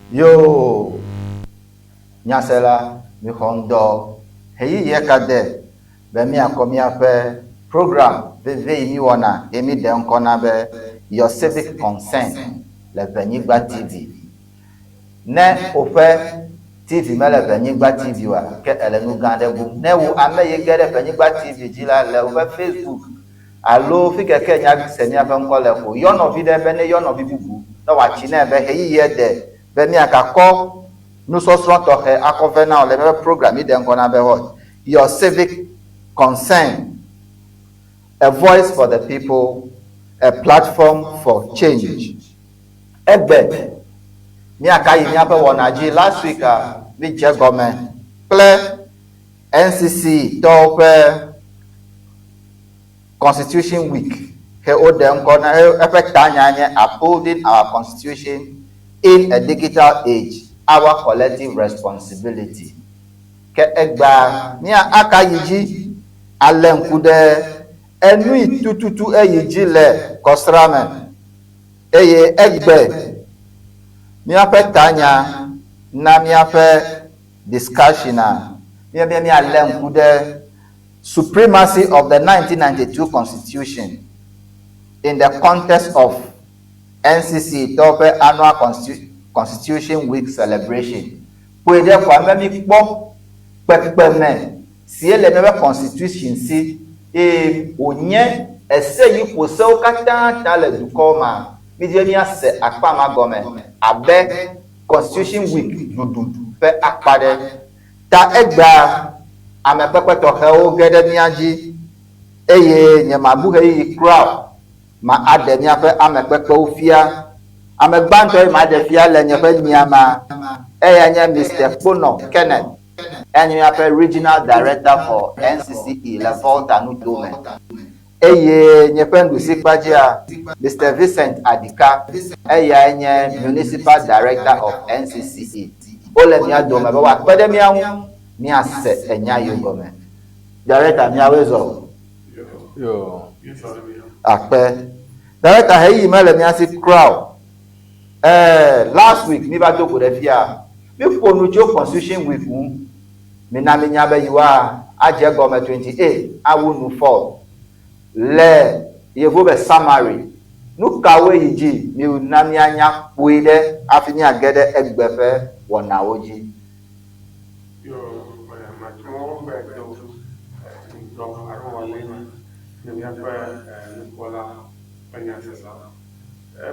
Yo, Nyasela, Mihondo, Hey Yakade, Bemia Komia program, Veve Miwana, Emi Denkonabe, Your Civic Concern, Le Benigba TV. Ne Ofe TV, Mele Benigba TV, ke Elenu Gandebou, ne ou ame yegere Benigba TV, Jila, le Ofe Facebook. Allo, Fike Kenya, Senia Venkole, Yono Vide Bene, Yono Vibu, no Wachine, Hey Yede. Bemia Kako, nous sommes à convenant le même programme Your Civic Concern, a voice for the people, a platform for change. Ebe, mi akayi mi ape wonaji last week mi je government play NCC top Constitution Week. He odem kona effect tanya upholding our constitution in a digital age, our collective responsibility. Ke egba ni akayiji alenkude enu itututu eyiji le kosrame eye egbe mi apetanya na mi ape discussion mi alenkude supremacy of the 1992 constitution in the context of NCC Tope Annual Constitution Week celebration. Pour aider quoi même bon pepeme si elle même constitution si et onye essaye pour ça au kata dans le dukoma midemia se akpa ma gome abe Constitution Week dudu pe akpade ta egba ame pepe to he o gede miaji eye nyemabu he crowd ma ade miaƒe amekpekpewo fia amegbanto ma ade fia le nyeƒe nyama eya nye Mr. Kpono Kenneth enye miaƒe regional director for NCCE le Volta Nutome eye nyeƒe ndusi kpadzia Mr. Vincent Adika eya nye municipal director of NCCE ole mia dome be wa kpede miawu miase enya yo gome director miawe zo yo akpe director heyi mele miasi crowd last week mi ba doko de fia mi fonu jo constitution week mi na mi nya be yiwa aje government 28 awunu 4 le yevo be summary nu kawe yiji mi na mi anya poide afini agede egbefe wona oji yo ma tumo be do arwale ni ya pa Nicola Peñasesa.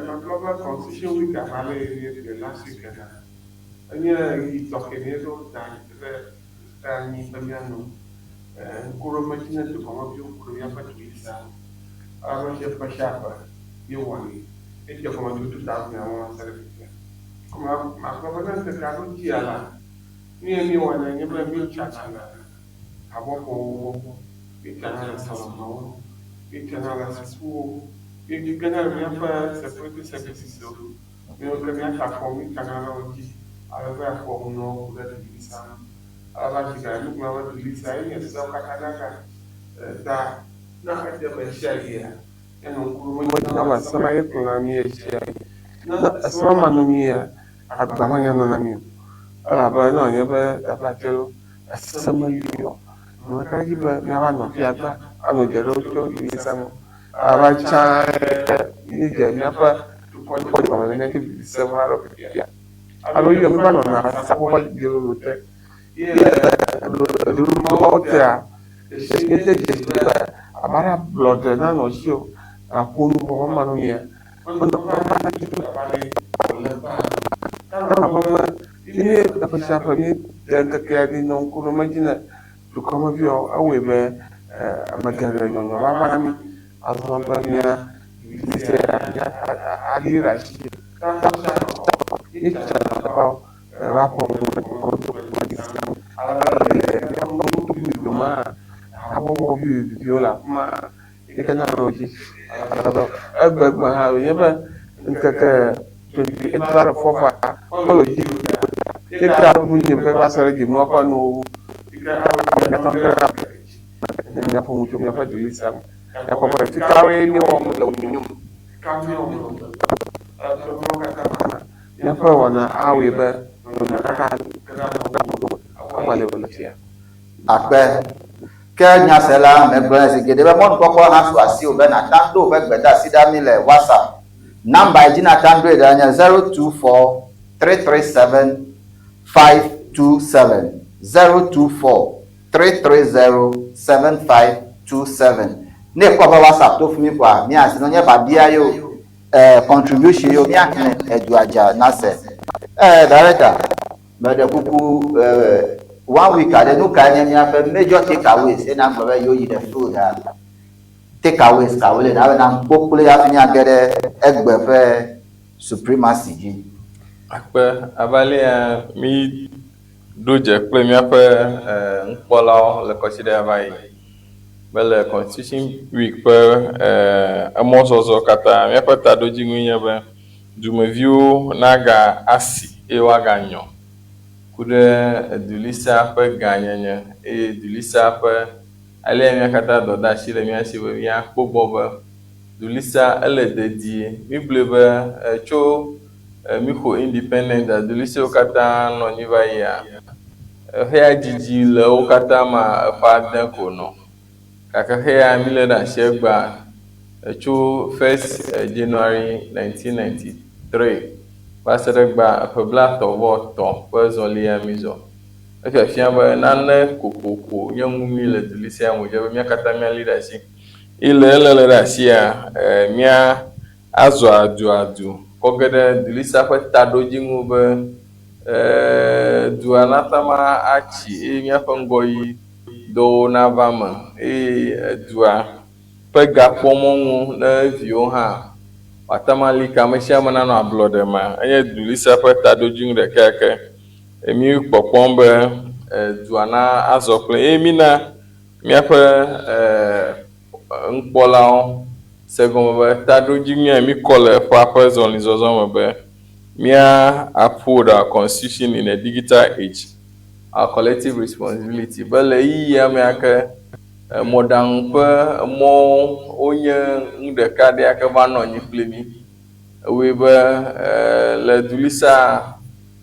Ma global constitution week a parlé de last week. Il s'organise dans ni Famiano. Kuro Martina to come up you could have to be ça. Alors j'ai pas chapa. You want it. Et je commence tout à fait comme ma global de Carlo Tiala. Ni one and never be chatana. I walk over. We can have some. We can have school. You can have separate services. We can have for me, can have a for no, that is some. I like to look now to Lisa and so Kataka. That not at the share here. And on somebody can share. Not a small here at Bamayan. But no, never a battle as somebody. Makagiba nyawano fiaba anojero ilisamo abacha nije nyapa tukoni kwa mwenye bisema haro pia aloyo mbano na sapo jiro lote ile duru motia eskete jisba amara blood na no sio akunu kwa mano ya ndo kama kitu pale kama ile tapasha pale tenta kadi non kuno majina to come of your away by American Ramami, as one Bamia, Ali Rashi, it's about rapport how you viola, ma, you cannot notice. I beg my have never in a for take out of the paper, give more no. Ya pongo mi facilita ya como ficar en un ya fa wana awe be na kaka awale wala tia akpe ke nyasela me gbe sigede be mon koko hasu asi o be na tando be gbeda sida mi le WhatsApp number ejina tando e danya 024 337 527 024 330 7527 ne ko ba WhatsApp to fumi kwa mi asi no nye ba bia yo contribution yo mi akne eduaja na se director me de kuku 1 week ade no ka nya fa major takeaways e na gba yo yi the food takeaways ka wole na popule ya finya gede egbe fe supremacy ji akpe abali mi doje kple miaƒe nkpɔlawo le kɔsi ɖe ava yi be le constitution week ƒe emɔzɔzɔ katã miaƒe taɖodzinue nye be dumeviwo naga asi eye woaganyɔ ku ɖe edulisa ƒe gãnyenye eye dulisa ƒe ale mia katã dɔdeasi le mia si be miakpɔ gbɔ be dulisa ele dedie mi gblɔe be tso mixo independent dulisiwo katã nɔ anyi va yia hea dzidzi le wo katã ma eƒe ade ko nɔ gake hea mi le ɖe asi egba tso 1 January 1993 va se ɖe gba eƒe blatɔ̃ ƒe zɔlia mi zɔ efia be nane kokoko nye ŋu mi le dulisia ŋu dze be mia katã miali ɖe asi ile ele le ɖe asia mia azɔ adu kɔge ɖe dulisa ƒe taɖodzinu be dua natama atsi eye miaƒe ŋgɔyi dɔwo nava me eye dua ƒe gakpɔmɔŋu ne viwo hã watama li ka ame sia ame nanɔ ablɔɖe me enye dulisa ƒe taɖodzinu ɖeka yake mi kpɔkpɔm be dua na azɔ kple eye mina miaƒe nukpɔlawo se gɔme be taɖodzinua mi kɔ le eƒea ƒe zɔlizɔzɔ me be mia uphold our constitution in a digital age, our collective responsibility. Be le yiyia me ake mɔɖaŋu ƒe mɔwo wonye nu ɖeka ɖe ake va nɔ anyi kple mi woe be le dulisa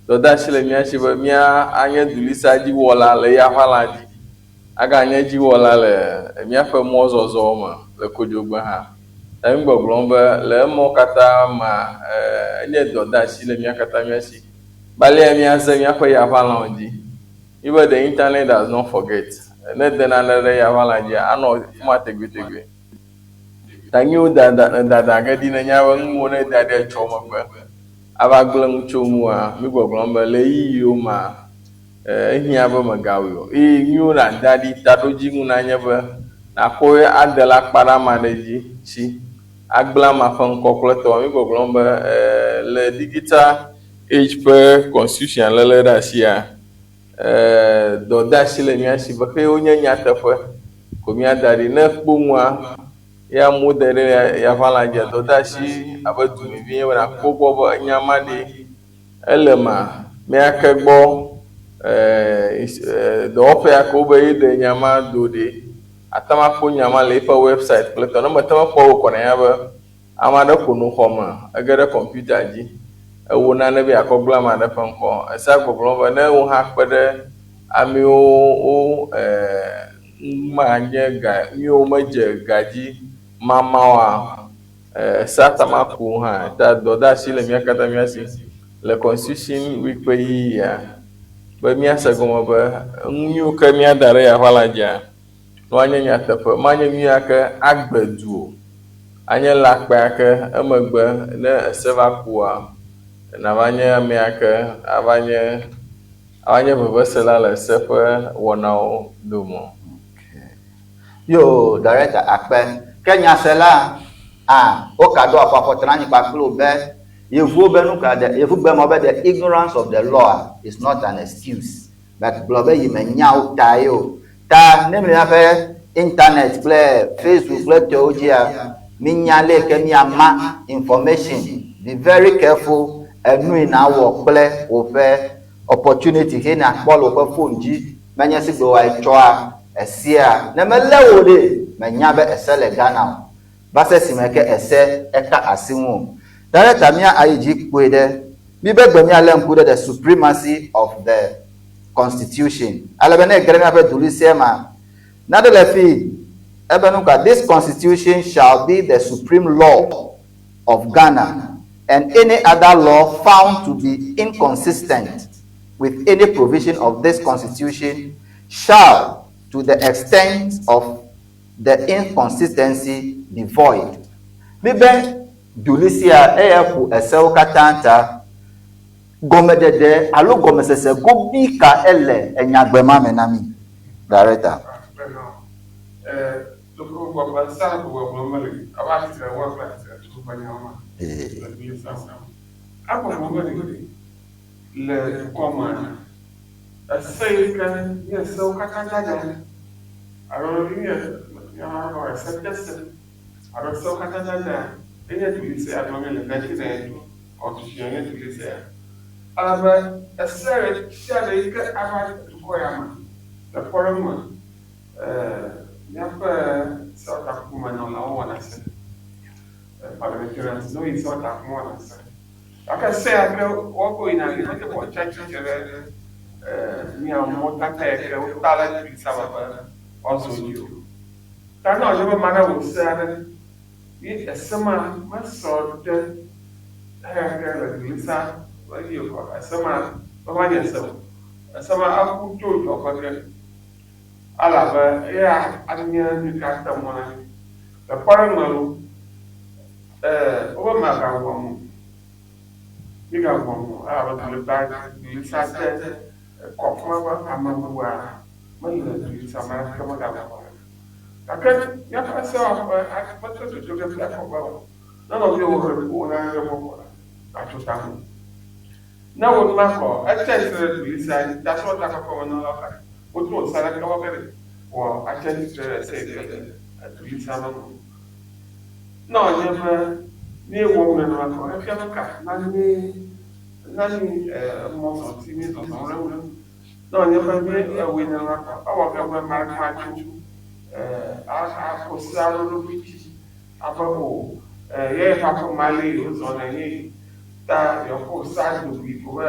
dɔdeasi le mia si be mia anye dulisa dziwɔla le yaʋala dzi aganye dziwɔla le miaƒe mɔzɔzɔwo me le kodzogbe hã emi gbɔgblɔm be le emɔ katã ma enye dɔdeasi le mia katã mia si balia miaze miaƒe yaʋalawo dzi mi be the internet does not forget ne de nane ɖe yaʋala dzi anɔ fuma tegbetegbe tanyiwo dada ge ɖi ne nya be nuwo ne da ɖe tsɔ megbe ava gblẽ ŋu tso ŋua mi gbɔgblɔm be le yiyiwo ma ehia be megawoe o eye miwo na da ɖi taɖodzinu nanye be nakɔ ade la akpa ɖe ama ɖe dzi si agblẽ ama ƒe ŋkɔ kple tɔ mi gbɔgblɔm be le digital age ƒe constitution lele ɖe asia dɔdeasi le mia si be xe wonye nyateƒe ko mia da ɖi ne kpo ŋua ya mo de ɖe yaʋala dzi dɔdeasi abe dumevi ye be nakpɔ gbɔ be nyama ɖe ele ma miake gbɔ dɔwɔƒe yake wo be ye ɖe nyama do ɖe atama kpɔ nyama le eƒe website kple tɔ ne metama kpɔ wo kɔna ya be ame aɖe ko nu xɔ me ege ɖe kɔmputa dzi ewo nane be akɔ gblẽ ame aɖe ƒe ŋkɔ esa gbɔgblɔm be ne wo hã kpe ɖe amewo wo ma nye miwo medze gadzi mamawoa esa tama ku hã ta dɔdeasi le mia katã mia si le constitution week ƒe yiyia be miase gɔme be nu yiwo ke miada ɖe yaʋala dzia no anye nyateƒe manye nu yake agbe du o anye le akpa yake emegbe ne ese va kua nava nye ame yake ava nye vevesela le ese ƒe wɔnawo dome. Yo director akpe ke nyasela wo ka do afɔtana nyi kpakplo be yevuwo be nu ka de yevu be mo be the ignorance of the law is not an excuse but gblɔ be yi me nyawo ta yo ta ne mi ƒe internet kple Facebook kple tewo dzia mi nya le ke mi ama information be very careful enu ina wɔ kple woƒe opportunity he na kpɔ le woƒe phone dzi menye si gbe wa tsɔa esia ne me le wo de me nya be ese le Ghana o ba se si me ke ese eka asi ŋu director mia ayi dzi kpoe ɖe included the supremacy of the constitution. This constitution shall be the supreme law of Ghana, and any other law found to be inconsistent with any provision of this constitution shall, to the extent of the inconsistency, be void. Bibe Dulisia eyaku esew katanta gomedede alo gomesese gobi ka ele enyagbema menami director. Le commande. C'est que il y a ça au Canada. Alors il y a cette question. Alors ça au Canada, il y a tout lycée à nommer le candidat constitutionnel du lycée. Alors c'est que avant tout quoi le problème il y a pas ça ta comment non là on a ça. Par le current non il sort à moi ça. Aka say aka wako ina ni hake kwa chachi chere ni amo kaka eke utala tu sababa also you. Tana ojo mana wo say ni esema maso de haka la lisa wali yo esema mama ni esema aku to to ko ke ala ba ya anya ni ka ta mo na the parangalo o ma ka wo Miga Bomo, I was the bag, you sat there, Coffma, Amamua, Mother, some Kamagama. I can't, you have myself, I wanted to do the black of none of you were I took down. Now, with Marco, I tell you, that's what I have for another. What was Sarah or I tell you to say to be some. No, never. Ni woman na ko e fiana ka na ni mo so ti mi so so re no ni fa bi e we na ko awa ka we ma ka chu a ko sa ro bi ti apa ko ye fa ko mali so na ni ta yo ko sa do bi ko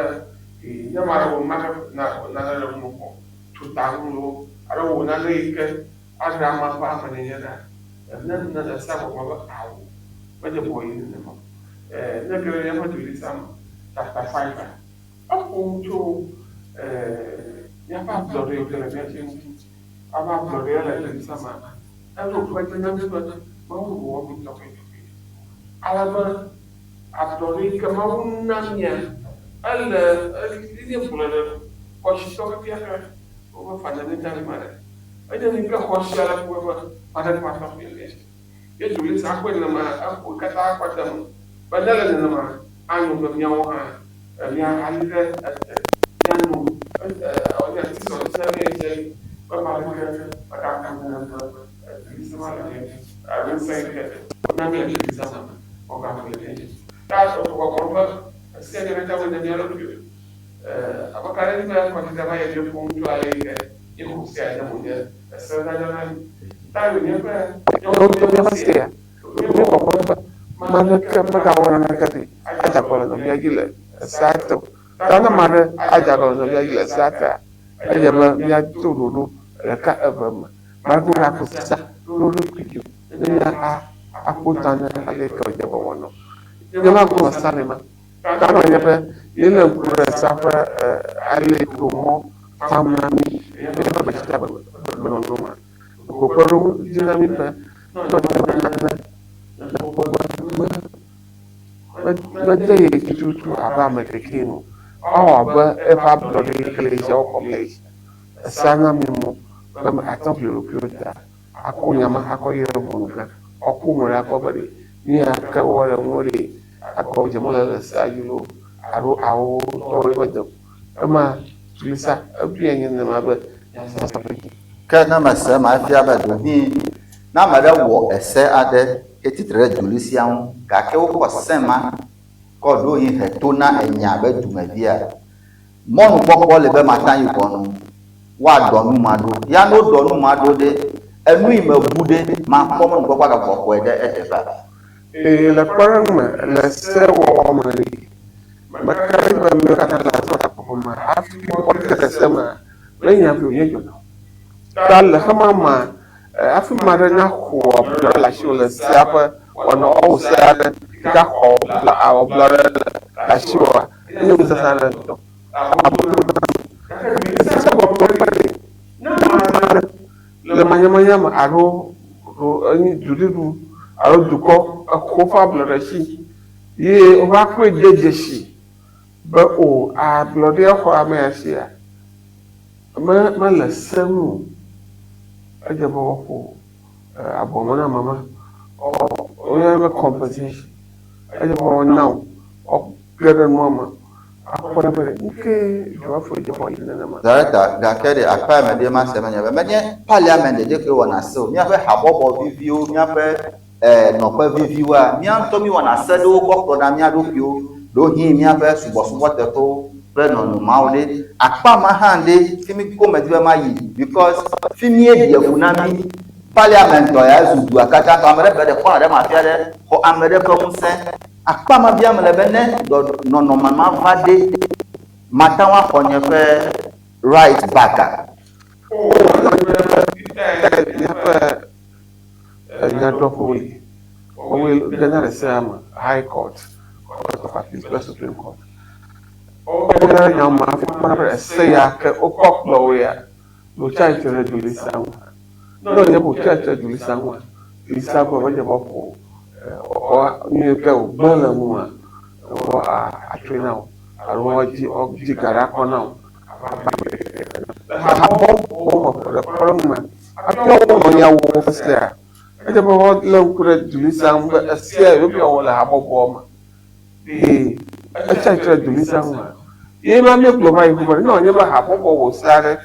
e ya ma ro ma na ro mo ko tu ta ro ara wo na le ke a ra ma fa ma ni na na sa ko ma ba But the boy in the mom. Never ever do this chapter 5. Up to Yapa Glory television about Gloria in summer. I look quite a number of walking talking. Alaba Abdorica Maunamia. I'll Indian brother, what she talked to over fundamental matter. I don't think a horse shall have whoever other part of the list. Yes, we listen to them. We cut out what them, but then them. I know them young one. Yeah, I said, Yanu, or yes, so say, but my mother, but I can't remember. I will say that none of you some of our religion. That's what one said with the yellow view. Our current what is the way you phone to a you say, a certain time never. Mana kemakawan nakati aja kalau namanya gila satu karena mana aja kalau namanya gila satu aja namanya tu dulu dekat apa mana aku sah dulu kerja ini aku tanya kali kau jawab mana jangan aku masalah mah karena apa ini berasa apa alih rumah sama ni ini macam bernontoma aku perlu jangan apa Madai itu apa mereka ni? Apa berada di Malaysia atau Malaysia? Sana mimo, atau peluru dah. Aku nyama aku yang bukan. Aku mula aku beri. Ni aku orang muli. Aku jamulah sahaja. Aku orang macam. Ama tulisah apa yang nama ber? Kerana masa mafia badu ni nama ada wo ese ada etitre dulisian gake wo sema ko do yin hetona enya be dumavia monu popo le be matan yikonu wa donu mado ya no donu mado de enu imabude ma pomo no popo ga popo de eteba la parang la se wo mari ma kakari ba mi kata la sota poma afi ko kata sama lenya bi onye jono tal hama ma afi ma na ko la shula sapa ona o sala ka ko la o bla la shua ni musa sala to le manya ma aro ani dudiru aro duko ko fa bla la shi ye o ba ko jeje shi ba o a blode ko amasia ma la samu aje ba ko abomo na mama o ya ba compensation aje ba now o gere mama akora bare nke jo afo je bo ina na ma Director, gakede akpa me de ma semenya be menye parliament de ke wona so mi afa habobo vivio mi afa no pa vivio a mi anto mi wona se do ko na mi ado pio do hin mi afa subo te to pre no no maude akpa ma hande fimi ko me de ma yi because fimi e de funa mi parliament to ya zudu akata to amere be de ko na de ma fia de ko amere ko musen akpa ma bia me le bene do no no mama vade matawa konye fe right back. General Sam High Court, Court of Appeals, plus Supreme Court. Young man, say I can o'clock lawyer, no child to regulate someone. No, you will try to regulate someone. It's a or you go burn a woman or a trainer. I want you to get up on now. The problem I don't know your office there. I don't know what low could do some a scare will be all a habit warmer. I try to do some. Ye ma me provide for no never have what started.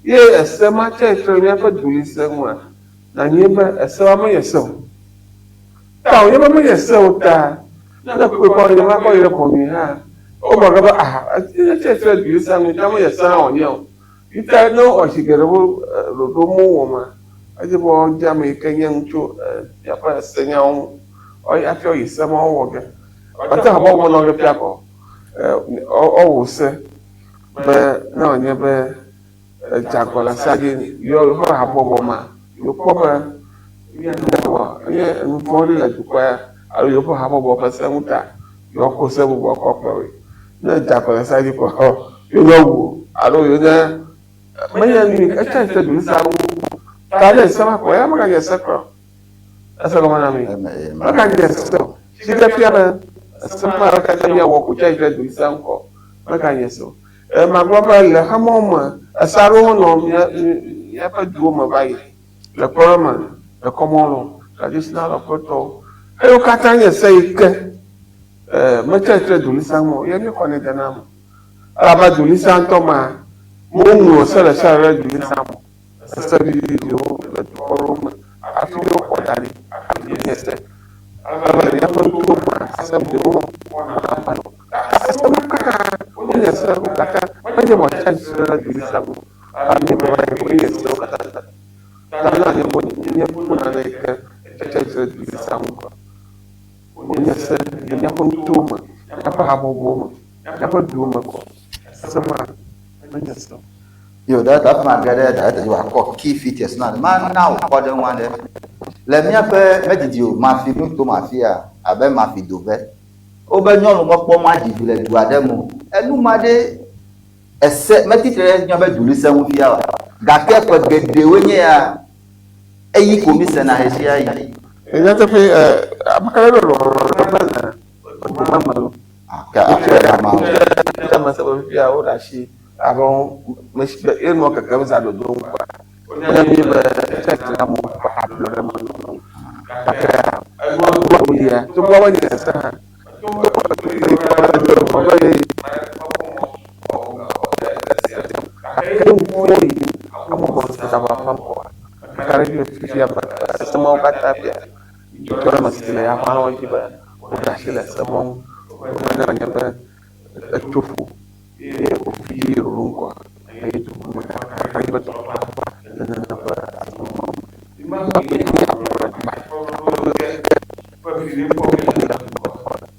Ye a semi church never do someone. Na never a summer yourself. Now you never yourself that. Not quick on the map of me, huh? Oh my God! I just said you sang tell me a sound, you. You tell no or she get a woman. I just want Jamaica young to Japan sing or I tell you some more work. I tell about one of the people. Oh, sir, but no, never Jacola Sagin, you'll have a woman. You proper, and for the require, I will have a woman, Samuta. Your course will walk up. Na Jacola Sagi for her. You know, I know you there. Miami, I can't tell you some. That is some way. I'm going to get sacro. That's a woman. I mean, I can't get so. She got piano. Some American walk with I do some call. I can't get so. My brother, how mama, a sarong on Yapa Duma by the Corman, the common, traditional of Porto. I can't say. Machete dulisamo yemi kone danamo alaba dulisanto ma mungu sala sala dulisamo sabi yo la forum afilo kodari afiyese alaba yapo tuma sabi yo apalo sabi kaka onye sabi kaka onye machete sala dulisamo ani baba onye sabi kaka tala ni mo na na machete sala dulisamo yes, you never do much. Never have a woman. Never do much. Yo, that's my brother that you are called key features now. Man, now, for the one there. Let me have a medidio, my feeling to my fear. I bet my feet do that. Open your more magic to let you ademo. And no matter a set meditation never do listen with you. Gaka could get the way a commission I see. That's a I'm kind of avant monsieur il manque comme ça de donc quoi on a mis c'est la mon probablement tu vois dire ça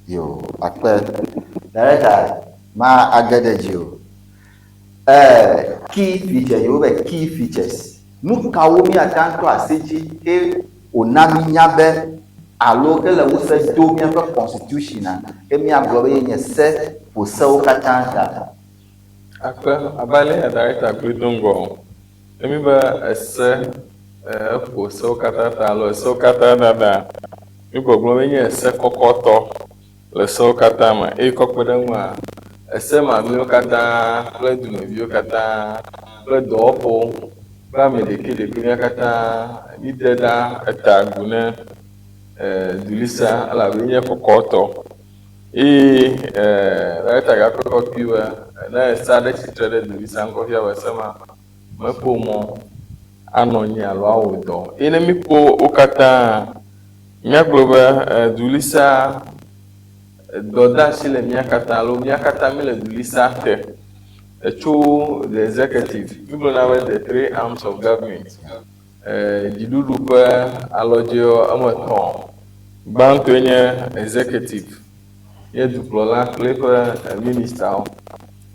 Yo, akpe. Director, ma agedejio. Key feature, you have key features. Nu kawomi atanto aseji e onami nyabe alo ke le wose do mi fa constitution na ke mi aglo be nye se po se o katanta. Akpa abale ya director Gridongo. Emi ba ese po se o katanta lo se o katanta da. Mi gbogbo be nye ese kokoto le se o katama e kokpede nwa ese ma mi o kata le du me bi o kata le do po ba me de ke de bi kata mi deda eta gune dulisa ala be nye kokoto. Director ga koko piwa na stade chitrede dulisa nkofia wasema mepo mo anonyi alo awodo ene mipo okata miagloba dulisa doda shile miakata alo miakata mile dulisa te echo the executive people now the three arms of government jidudu pa alojo amaton bantu enye executive ye duplola klepa minister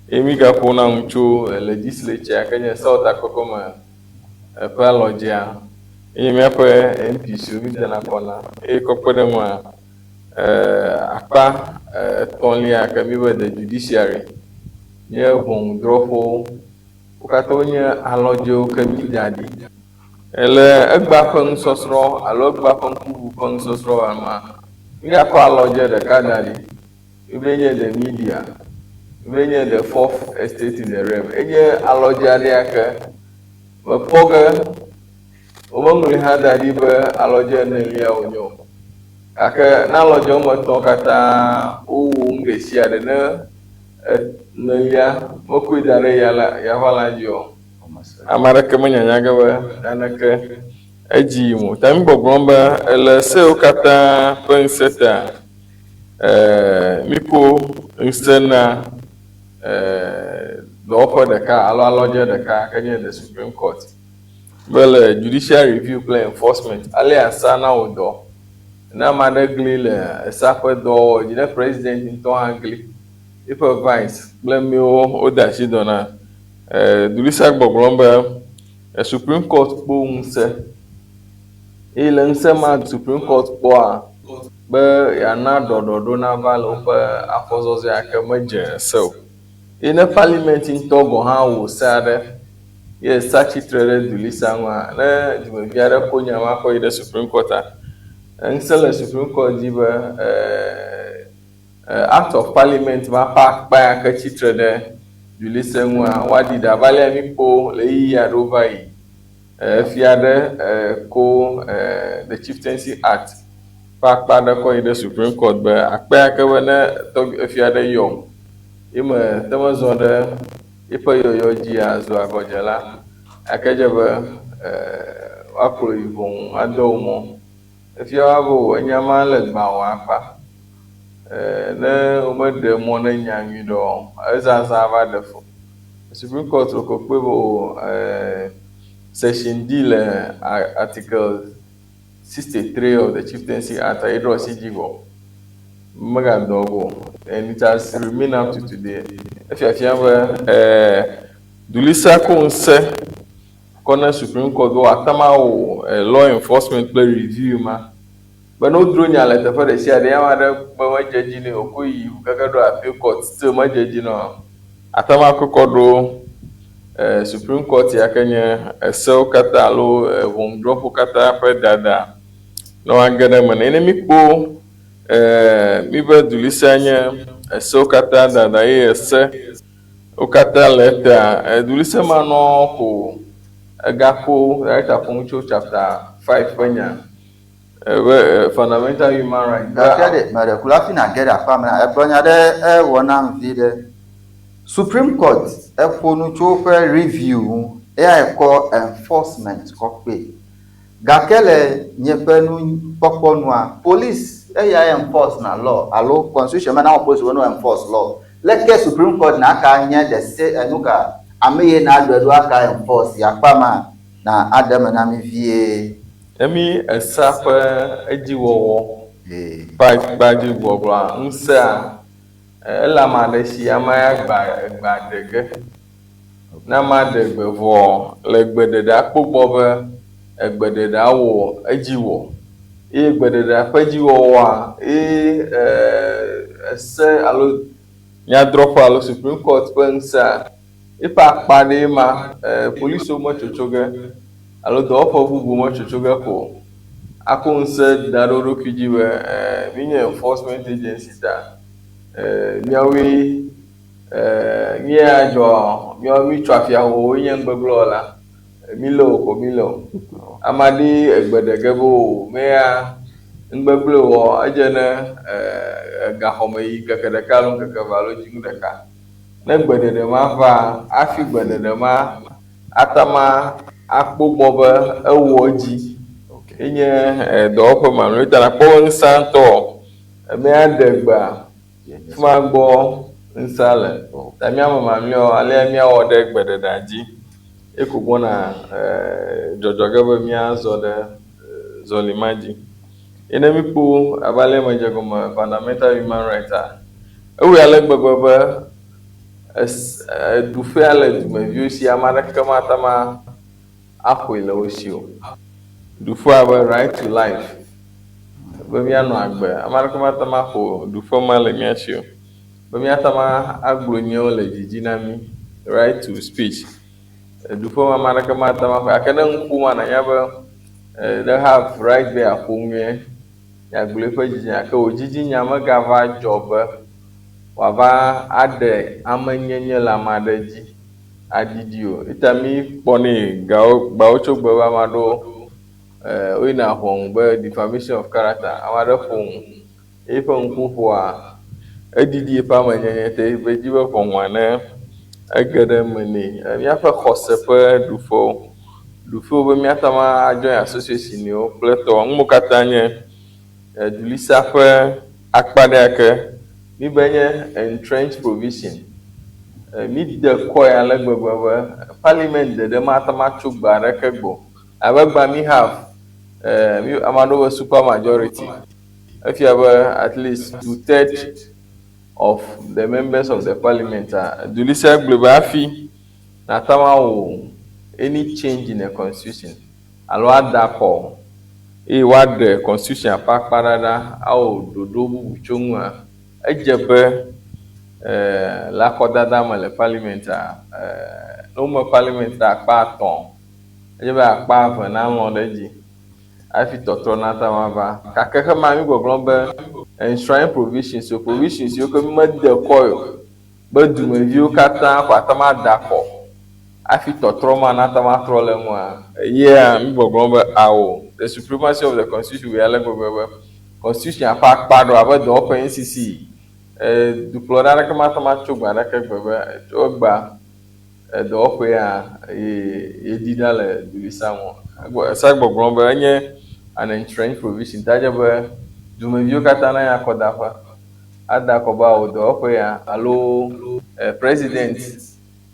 emi ga pona mcho legislature akanya south akokoma pa lojia emi apa mp so mi dana kona e kokpede ma apa tonli aka mi be the judiciary ye bon drofo ukatonya alojo kami jadi ele egba pon sosro alo egba pon ku pon sosro ama nga ko alojo de kadari ibenye the media ibenye the fourth estate in the realm enye alojari aka poga omongri hada dibe aloje nelia onyo aka na aloje mo to kata o ngesi ade na nelia moku dare yala ya walajo amara kemanya nyagawa danaka ajimu tam gbogbomba ele se o kata penseta mipo instena the upper the car aloje the car kanye the Supreme Court well judicial review play enforcement ali asana odo na madagli le safe do jina president into angli if vice blame o dashi dona dulisa gbogbomba Supreme Court po unse ile nse ma Supreme Court po a be yana dododo na valo pe afozozi aka meje so in a parliament in Togo ha wo sare yes statutory dulisa nwa na dibiare ponya ma ko ide Supreme Court and sele Supreme Court dibe act of parliament ma pa pa aka chitrede dulisa nwa wadi da vale mi po le yi adova yi fiade ko the Chieftaincy Act pa da ko ide Supreme Court be akpa aka wona to fiade yom ima tamazo de ipa yoyo ji azu agojela akajaba akro ibon adomo efiabo enyama le gba wa pa na omede mo na nyanwi do ezaza ba defo Supreme Court ko pebo section D le article 63 of the Chieftaincy Act idro sijigo Magadogo, and it has remained up to today. If you have Dulisa Konse, Corner Supreme Court, or Atama law enforcement play review, ma. But no drone letter for the share, they are judging Okui, Gagado appeal court, still my judging on Atama Kokodo, Supreme Court, Yakanya, a cell catalo, won't drop Kata, Dada. No one get them an enemy po. Mibe dulisa nya so kata da ese o kata letter dulisa mano ko agapo right upon chapter 5 panya fundamental human rights Gakede mare kula fina geda famna ebronya de wona mvide Supreme Court efonu chofe review e enforcement ko pe Gakele nyepenu poponwa police enforce na law alo constitution na police we no enforce law leke Supreme Court na aka nya de say enuka ameye na adodo aka enforce yakpama na adam na mvie emi esape ejiwowo fight baji gbogbo nsa ela ma ɖe si ama ya gba ɖege na ma ɖe gbe vɔ le gbeɖeɖa kpɔgbɔ be egbeɖeɖa wɔ edzi wɔ eye gbeɖeɖa ƒe dziwɔwɔa eye ese alo nyadrɔƒe alo Supreme Court ƒe ŋusẽa eƒe akpa ɖe ma polisiwo metsotso ge alo dɔwɔƒe bubu metsotso ge ko ako ŋusẽ da ɖe wo ɖokui dzi be mi nye enforcement agency ta míawoe míadzɔ míawo mi tsɔ afia wo nye ŋgbegblɔ la mi le wo ko mi le o ame aɖe egbe ɖe ge be o meya ŋgbegblẽ wɔ edze ne gaxɔme yi keke ɖeka alo keke eve alo dziŋu ɖeka ne gbeɖeɖe ma va afi gbeɖeɖe ma atama akpɔ gbɔ be ewɔ edzi enye dɔwɔƒe mamlɛwo ta nakpɔ ŋusẽ ŋutɔ meya ɖe gbea fima gbɔ ŋusẽ le ta míame mamlɛwo alea míawɔ ɖe gbeɖeɖea dzi eko gbɔna dzɔdzɔ ge be míazɔ ɖe zɔlima dzi ene mi kpo abe ale me dze gɔme fundamental human rights a ewoe ale gbegbe be duƒea le dumeviwo si ame aɖeke mata ma axɔe le wo si o duƒea be right to life be míanɔ agbe ame aɖeke mata ma xɔ duƒe ma le mía si o be míata ma agblɔ nyawo le dzidzi na mi right to speech duƒe ma ame aɖeke mata ma xɔ gake ne ŋku ma nanya be they have right be aƒo nyuie agblɔ eƒe dzidzi gake wò dzidzi nya megava dzɔ be wòava aɖe amenyenye le ame aɖe dzi adidi o eta mi kpɔnɛ gbawo tso gbe be ame aɖewo woyina xɔŋu be defamation of character ame aɖe ƒo ŋu eƒe ŋkuƒoa edidi eƒe amenyenye te be dzi be ʋɔŋua ne ege ɖe me nɛ míaƒe xɔse ƒe ɖuƒewo be míata ma adjoin association wo kple tɔ ŋuwo katã nye dulisa ƒe akpa ɖe yake mi be nye entrenched provision mi de kɔ ya le gbegbe be parliament ɖeɖe mata ma tso gbe aɖeke gbɔ abe gba mi have ame aɖewo be super majority efia be at least 2/3 of the members of the parliament dulisa gblɔ be afi nata ma wò any change in the constitution alo ada kɔ eye woaɖe constitution ƒe akpa ɖaɖa awɔ ɖoɖo bubu tso ŋua edze be le akɔdada me le parliamenta ne wome parliamenta akpa 3 edze be akpa 2 na lɔ ɖe dzi hafi tɔtrɔ na ta ma va gake xema mi gbɔgblɔm be enshrine provisions o provisions yiwo ke mede kɔ o be dumeviwo katã xɔ ata ma da kɔ hafi tɔtrɔ ma na ta ma trɔ le ŋua yea mi gbɔgblɔm be awo the supremacy of the constitution wòye ale gbegbe be constitution ƒe akpa ɖo abe dɔwɔƒe NCC dukplɔla aɖeke mata ma tso gbe aɖeke gbe be tso gba dɔwɔƒe ya yedi ɖa le dulisa ŋu esa gbɔgblɔm be enye an entrenched provision ta dze be dumeviwo katã na ya akɔdaƒe ada akɔ be awo dɔwɔƒe ya alo president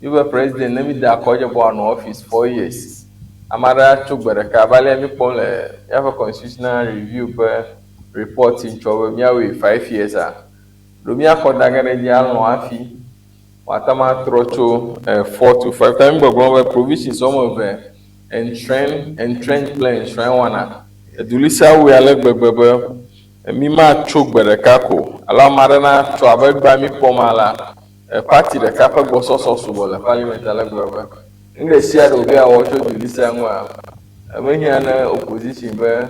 yibe president ne mi da akɔ dze be wòanɔ office 4 years ame aɖe tso gbe ɖeka abe alea mi kpɔm le míaƒe constitutional review ƒe report ŋtsɔ be míawoe 5 years ɖo míakɔ da ge ɖe dzi alɔ afi wòata ma trɔ tso 4 to 5 ta mi gbɔgblɔm be provisions wɔme eve entrenched kple enshrine wana dulisa woe ale gbegbe be mi ma tso gbe ɖeka ko alo ame aɖe na tso abe gba mi kpɔma la party ɖeka ƒe gbɔsɔsɔ sugbɔ le parliament ale gbegbe be ŋɖe sia ɖe wobe awɔ tso dulisa ŋua mehiã ne opposition be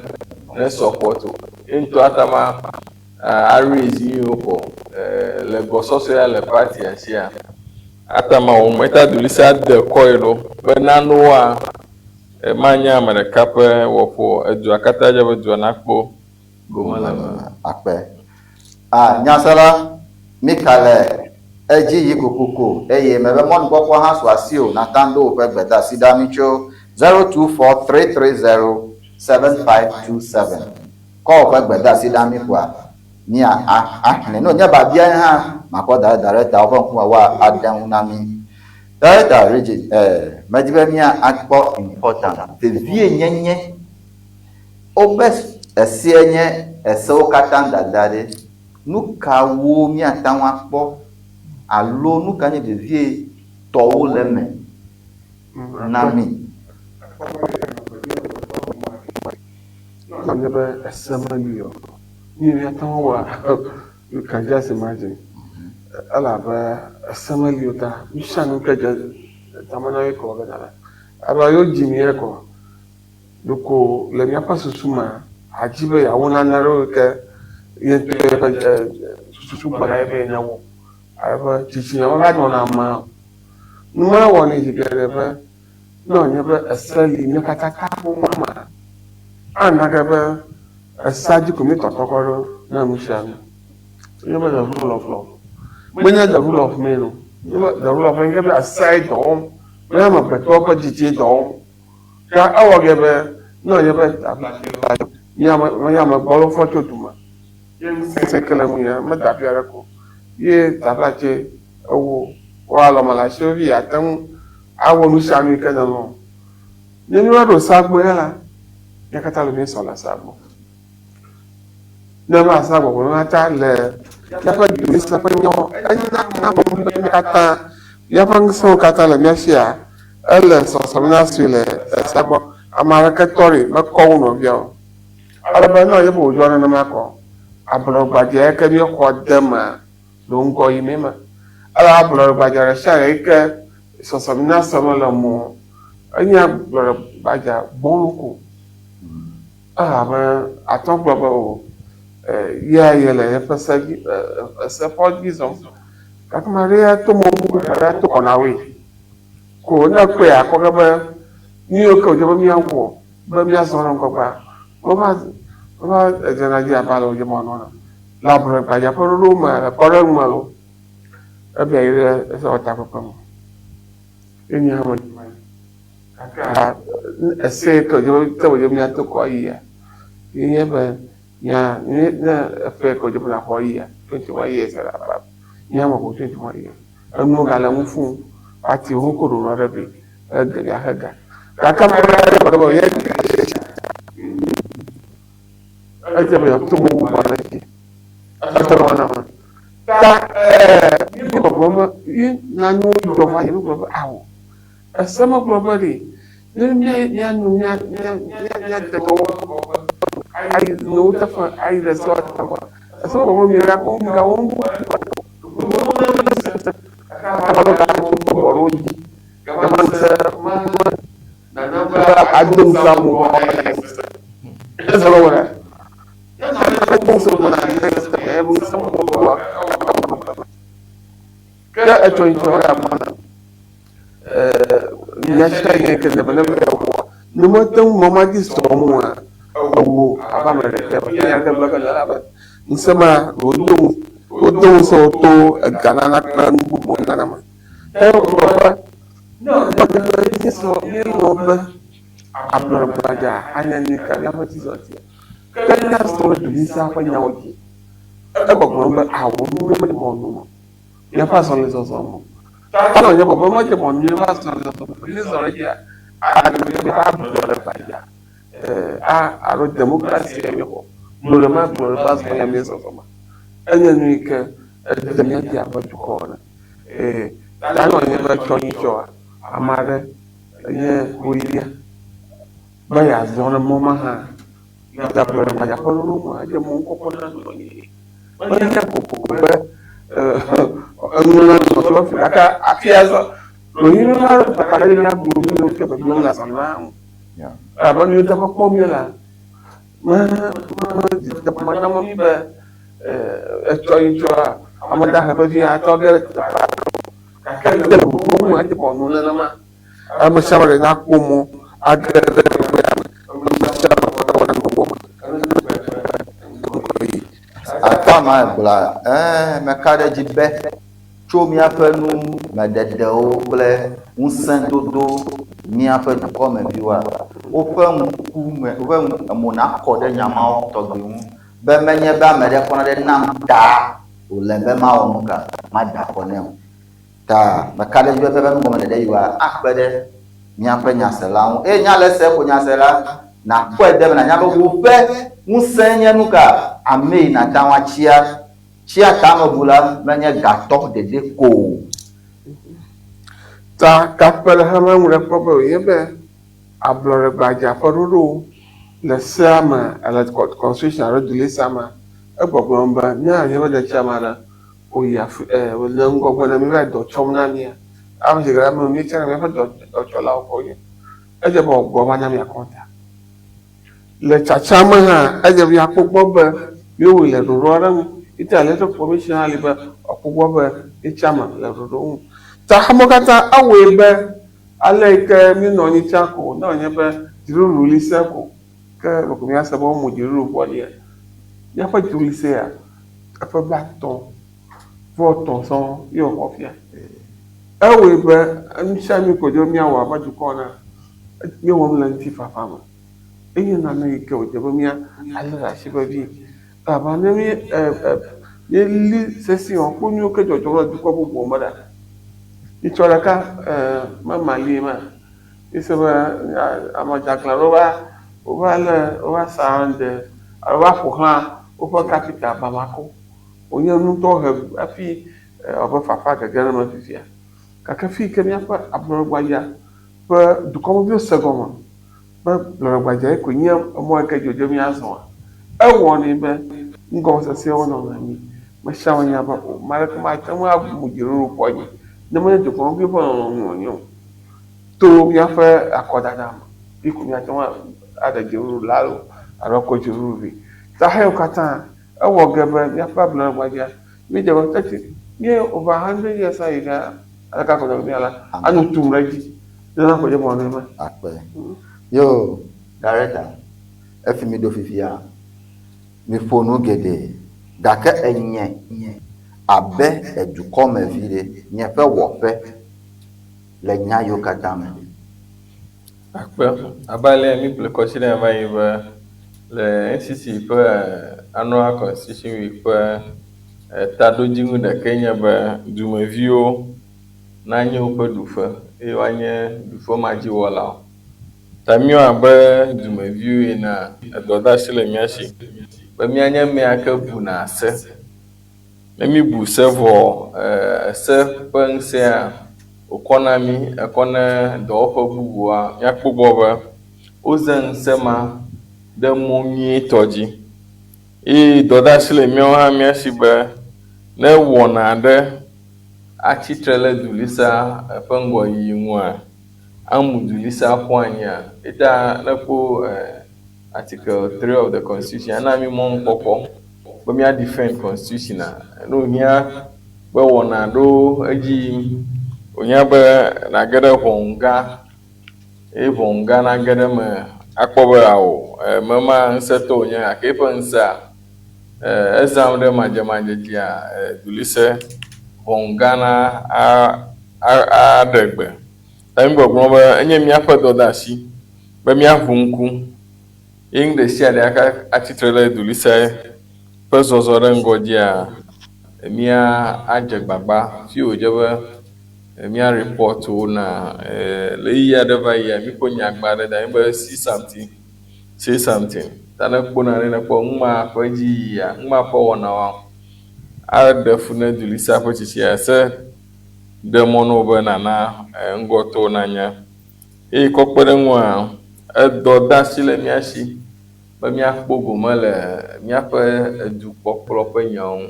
ne support o ŋutɔ atama araise yiwo kɔ le gbɔsɔsɔ ya le party asia atama wo me ta dulisa de kɔe ɖo be nanewoa manya ame ɖeka ƒe wɔƒo edua katã dze be dua nakpɔ gome le me akpe nyasela mika le edzi yi kokoko eye mebe mɔnugɔƒe hã so asi o nata do woƒe gbedasi ɖa mi tso 0243307527 kɔ woƒe gbedasi ɖa mi ƒoa mia ahlẽ no nye babia hã makɔ da ɖe ta woƒe ŋkume wa aɖeŋu na mi da rigid medi be mia akpɔ important vevie nyenye wobe esie nye esewo katã dada ɖe nu kawo míata ŋu akpɔ alo nu ka nye ɖevie tɔwo le me na mi. Ame be esemeli yo. Ni míata ŋu wa kadza si ma dzi. Elabe esemeli yo ta misa nu ke dze tamana yi kɔ ge da la. Aba yo dzi mi yɛ kɔ. Doko le míaƒe susu me adzi be yawo nane ɖewo ke ye susu gbɔna ye be nyawo. Ale tsitsi nyawo va nɔna ame numa wɔni zi geɖe be ne wònye be ese li mía katã ƒe mama ana ge be esea dzi ko mi tɔtɔ kɔ ɖo na nu sia nu. Nye be the rule of law. Menye the rule of men o. Nye be the rule of men ke be esea dɔ wɔm. Menye amegbetɔwo ƒe dzidzi dɔ wɔm. Ke ewɔ ge be ne wònye be nye amegbɔwo fɔ tso dume. Se ke le mu ya me dabi aɖe ko. Ye tablatse ewo woalɔ me le asiwo vi ate ŋu awɔ nu sia nu yi ke ne lɔ. Ne míva ɖo sagbo ya la, mía katã le míesɔ le sagbo. Ne va sagbo ko míata le míaƒe ɖoɖosi ƒe nyawo enya ame mía katã míaƒe ŋusẽwo katã le mía sia ele sɔsɔm na sui le sagbo. Ame aɖeke tɔ ɖi mekɔ wo nɔviawo. Ale be ne wònye be wòdzɔ nenema kɔ ablɔ gbadza yi ke míexɔ de me le ŋgɔ yi mi me. Ele ablɔ gbadza ɖe sia ɖe yi ke sɔsɔm na sɔm le mo enye ablɔ gbadza gbɔnu ko. Elabe atɔ gblɔ be o ya ye le yeƒe seƒɔ dzi zɔm. Gake ame aɖe ya to mo bubu aɖe to kɔna woe. Ko ne kpe akɔ ge be nu yiwo ke wòdze be míawɔ be míazɔ ɖe ŋgɔgbea wova edzena dzi abe ale wòdze me wòanɔ le ablɔ gbadza ƒe ɖoɖo me le kɔɖeŋu me lo. Ebia yi ɖe esewɔtakpekpe me. Enye ame gake ese ke wòdze be míato kɔ yia yenye be ne efe ke wòdze be nàxɔ yia 21 years le aba míame ko 21 years. Enuwo gale ŋu fũu ati wo ko ɖo ɖe be egelia he ga. Gake ame aɖe kɔ ɖe be ye edze be yeato mo bubu aɖe dzi. Etɔ ɖe wɔna me. Ta mi gbɔgbɔ me yi nanewo dzɔ va yi mi gblɔ be awɔ. Ese me gblɔ be ɖe ne míanu míade me wɔ ayi ne wo teƒe ayi le sewo teƒe. Ese me gblɔ be mígawɔ ŋu ado ŋusẽ amewo ese me wɔ ɖe. Ke etsɔ yi tsɔ ɖe amana míasia yi ke ne be ne be ewɔ ne mete ŋu mɔma dzi sɔm oa ewo abe ame ɖeke be ya ke gblɔ ke le la be ŋusẽ ma wodo ŋusẽ wo to eganana kple nu bubu nana me. Egblɔ be ne míesɔ míelɔ be ablɔ gbadza anye nu ka míaƒe dzizɔti. Ke míasɔ ɖevisia ƒe nyawo dzi. Egbɔgblɔ be awo nu mele mɔnu me. Míaƒe azɔlizɔzɔ me. Kala wònye bɔbɔ medze mɔnu míaƒe azɔlizɔzɔ me. Ne zɔ ɖe dzia míaƒe ablɔ le gbadza. Alo demokrasi ye míexɔ. Gblɔ ɖe ma gblɔ ɖe ƒe azɔ ya míezɔzɔ me. Enye nu yi ke ede míadi abe dukɔ ene. Ta ne wònye be tsɔ nyi tsɔa ame aɖe enye woyia be yeazɔ ɖe mɔ ma hã. Da ablɔ ɖe gbadza ƒe ɖoɖo me edze mɔ ŋkɔkɔ na nɔnyi. Menye kokoko be enu na nɔtɔ fi gake afi azɔ lɔnyi na papa ɖe ya gblɔ mi wo ke be mi le azɔ na ŋu. Abe mi teƒe kpɔm mi la me na mi be etsɔ yi tsɔa ame dahe ƒe vi atɔ ge teƒea gake de le gbogbo mu ade bɔ nu nenema. Ame sia ame ɖe na kpɔ mɔ age ɖe teƒea me. Ame sia ame ɖe wɔna gbogbo me. Atama gblɔ meka ɖe dzi be tso míaƒe nu meɖeɖewo kple ŋusẽdodo míaƒe dukɔmeviwoa woƒe emo nakɔ ɖe nyamawo tɔgbi ŋu be menye be ame ɖe kɔna ɖe nam taa wòle be mawɔ nu ka mada xɔ nɛ o. Ta meka ɖe dzi be nugɔme ɖeɖe yiwoa akpe ɖe míaƒe nyasela ŋu eye nya le se ko nyasela nakpɔe de be nanya be woƒe ŋusẽ nye nu ka ame yi nata ŋu atsia Tsia tame bu la menye gatɔ ɖeɖe ko o. Ta kakpe ɖe hã meŋlɔ kpɔ be wònye be ablɔ ɖe gbadza ƒe ɖoɖo le sea me le constitution alo dulisa me egbɔgblɔm be míanye be ɖetsiame aɖe wòyi wòle ŋgɔgbe ne mi va dɔ tsɔm na mia ame si gale me míetsɔ ne míaƒe dɔtsɔlawo kɔ yi edze be wògbɔ va na mia kɔnta le tsatsã me hã edze be akpɔ gbɔ be míewòe le ɖoɖo aɖe ŋu ite electoral commission hã li be akpɔ gbɔ be míetsame le ɖoɖo ŋu ta amewo katã awɔe be ale yi ke míenɔ anyi tsã ko ne wònye be dziɖuɖu li se ko ke loko míase be womu dziɖuɖu ƒoaɖia míaƒe dzulise ya eƒe blaetɔ̃ sɔŋ ye wòxɔ fia ewɔe be enu sia nu ko dzo míawɔ abe dukɔ ne míewɔm le ŋutifafa me eye nane yi ke wòdze be mía alé ɖe asi vevie aba ne míeli sesiɔ kpɔ nuwo ke dzɔdzɔm le dukɔ bubuwo me ɖa itsɔ ɖeka memali ma ese be amedzagla wova surround alo va ƒoxlã woƒe kapita Bamako wònye nutɔ he hafi woƒe fafa gege ɖe me fifia gake fi ke míaƒe ablɔɖegbadza ƒe dukɔmeviwo se gɔme be ablɔɖegbadza yi ko nye emɔ yi ke dzodze míazɔa ewɔnɛ be ŋgɔsesẽwo nɔ anyi mesia menya be o ame aɖeke mate ŋu amu dziɖuɖu ƒo anyi ne menye dukɔmeviwo ƒe lɔlɔ̃nu wònye o to míaƒe akɔdada me yi ko míate ŋu aɖe dziɖuɖu la alo akɔ dziɖuɖu vi ta hewo katã ewɔ ge be míaƒe ablɔɖegbadza míedze be teti mie over 100 years ayi ɖe aleka kɔdɔ mía la anu tum ɖe dzi nena kɔdze bɔ ne me akpe yo director efi mi ɖo fifia mi ƒo nu geɖe gake enye abe edukɔmevi ɖe nye ƒe wɔƒe le nya yiwo katã me. Akpe abalẹ mi ple kɔsi ɖe va yi be le NCC ƒe annual constitution week ƒe taɖodzinu ɖeke nye be dumeviwo nanye woƒe ɖuƒe eye woanye duƒemadziwɔlawo. Ta mío abe dumeviwo yina edɔdeasi le mía si be míanye ame yake buna se. Ne mi bu se vɔ se ƒe ŋusẽa wòkɔ na mi ekɔ ne dɔwɔƒe bubua míakpɔ gbɔ be woze ŋusẽ ma ɖe mɔ nyuietɔ dzi eye dɔdeasi le míawo hã mía si be ne wɔna aɖe atsitre le dulisa ƒe ŋgɔyiyi ŋua amu dulisa ƒo anyia eta ne kpɔ article 3 of the constitution ana mi mɔ ŋkpɔkpɔ be mía defend constitution no hia be wɔna ɖo edzi wonya be nage ɖe ʋɔnu gã eye ʋɔnu gã nage ɖe me akpɔ be awo mema ŋusẽtɔ wònye gake eƒe ŋusẽa ezãm ɖe madzemadze dzia dulise ʋɔnu gã na aɖe gbe ta mi gbɔgblɔ be enye míaƒe dɔdeasi be míaʋu ŋku ye ŋu ɖe sia ɖe aka atsitre ɖe dulise ƒe zɔzɔ ɖe ŋgɔ dzia mía adze gbagba fi wòdze be mía repɔtwo na le yi aɖe va yia mi ƒo nyagba ɖe da be say something ta ne kpɔna ɖe ne kpɔ ŋuma ƒe dzi yia ŋuma ƒe wɔnawo aɖe fu ne dulisa ƒe tsitsia se ɖe mɔ na wo be nana ŋgɔtɔwo nanya eye kɔkpe ɖe ŋua edɔdeasi le mía si be míakpɔ gome le míaƒe edukpɔkplɔ ƒe nyawo ŋu.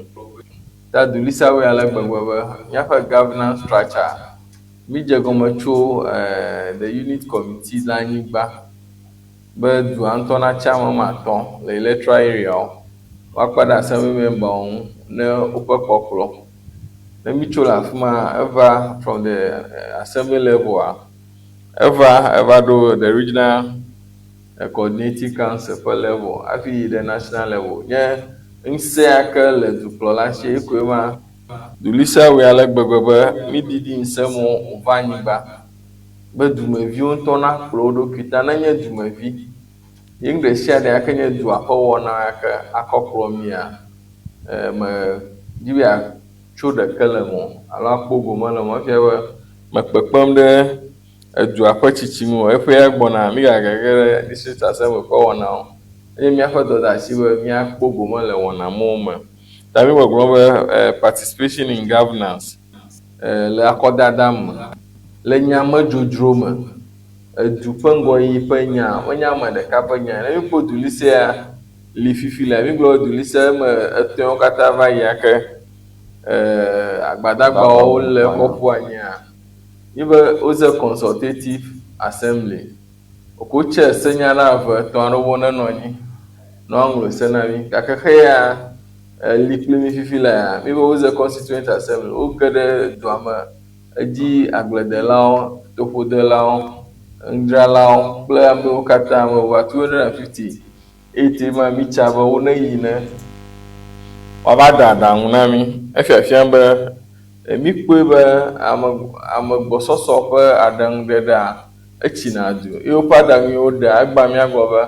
Ta dulisawoe ale gbegbe be míaƒe governance structure mi dze gɔme tso the unit committee le anyigba be dua ŋutɔ natsi amematɔ le electoral areawo woakpa ɖe assembly memberwo ŋu ne woƒe kpɔkplɔ. Ne mi tso le afi ma eva from the assembly level eva ɖo the regional coordinating council ƒe level hafi yi ɖe national level nye ŋusẽ yake le dukplɔla si ekoe ma dulisawoe ale gbegbe be mi didi ŋusẽ mo wòva anyigba be dumeviwo ŋutɔ nakplɔ wo ɖokui ta nenye dumevi ye ŋu ɖe sia ɖe yake nye dua ƒe wɔna yake akɔ kplɔ mia me dzi be atso ɖeke le mo alo akpɔ gome le mo efia be me kpekpem ɖe edua ƒe tsitsi ŋu eƒe ya gbɔna mi gagage ɖe district assembly ƒe wɔnawo eye míaƒe dɔdeasi be míakpɔ gome le wɔna mɔwo me Tami gbɔgblɔ participation in governance le akɔdada me, le nyamedzodzro me, edu ƒe ŋgɔyiyi ƒe nya, menye ame ɖeka ƒe nya. Ne mi kpɔ dulisia li fifi le, mi gblɔ dulisia me etɔ̃wo katã va yi ake agbadagbawo le kɔƒua nya. Mi be woze consultative assembly. Wokotse senya na eve etɔ̃ aɖewo nenɔ anyi nɔ aŋlɔ se na mi. Gake xeya li kpli mi fifi la, mi be woze constituent assembly. Wo ge ɖe dua me edzi agbledelawo, toƒodelawo, ŋudzralawo kple amewo katã ame over 250 ma mi tsa be wo ne yi ne wava da aɖaŋu na mi. Efiafia be mi kpɔe be ame gbɔsɔsɔ ƒe aɖaŋuɖeɖea etsina du. Ye woƒe aɖaŋuwo ɖea egba miagbɔ be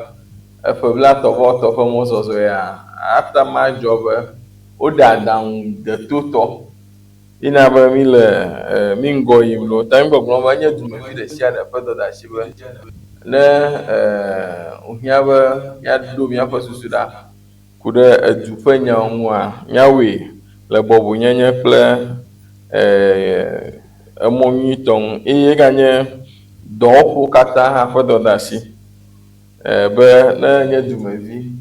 eƒe blatɔvɔtɔ ƒe mɔzɔzɔ ya ata ma dzɔ be woɖe aɖaŋu detotɔ. Yina be mi le mi ŋgɔ yim lo. Ta mi gbɔgblɔm be nye dumevi ɖe sia ɖe ƒe dɔdeasi be ne wohiã be míaɖo míaƒe susu ɖa ku ɖe edu ƒe nyawo ŋua, míawoe le bɔbɔnyenye kple emɔ nyuitɔ ŋu. Eye ganye dɔwɔƒewo katã hã ƒe dɔdeasi be ne nye dumevi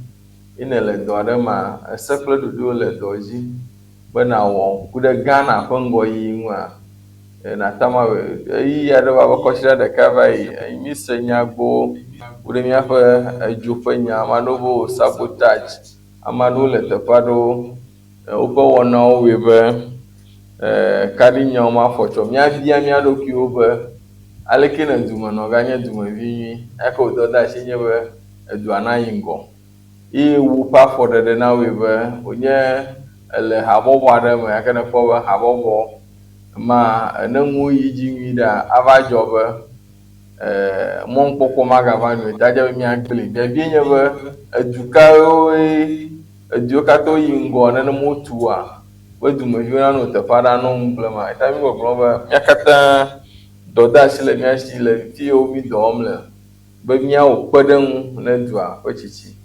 yine le dɔ aɖe ma, ese kple ɖoɖowo le dɔ dzi be nawɔ ku ɖe Ghana ƒe ŋgɔyiyi ŋua, natama eyi aɖe va be kɔsiɖa ɖeka va yi, mi se nyagbo ku ɖe míaƒe edzo ƒe nya. Ame aɖewo be sabotage, ame aɖewo le teƒe aɖewo woƒe wɔnawo wɔe be kaɖinyawo mafɔtsɔ. Míabia mía ɖokuiwo be aleke ne dumenɔ ganye dumevi nyui, yake wòdɔ de asi nye be edua na yi ŋgɔ. Ye woƒe afɔɖeɖe na woe be wònye ele habɔbɔ aɖe me, yake ne kpɔ be habɔbɔ ma ne ŋuwo yi dzi nyui ɖa ava dzɔ be mɔnukpɔkpɔ magava nui ta dze be míagblẽ. Biabie nye be eduwo katã yi ŋgɔ nenema wotua be dumeviwo nanɔ teƒe aɖe anɔ ŋu gblẽ ma. Ta mi gbɔgblɔm be mía katã dɔdeasi le mía si le fi yiwo mi dɔ wɔm le be míawɔ kpeɖeŋu ne dua ƒe tsitsi.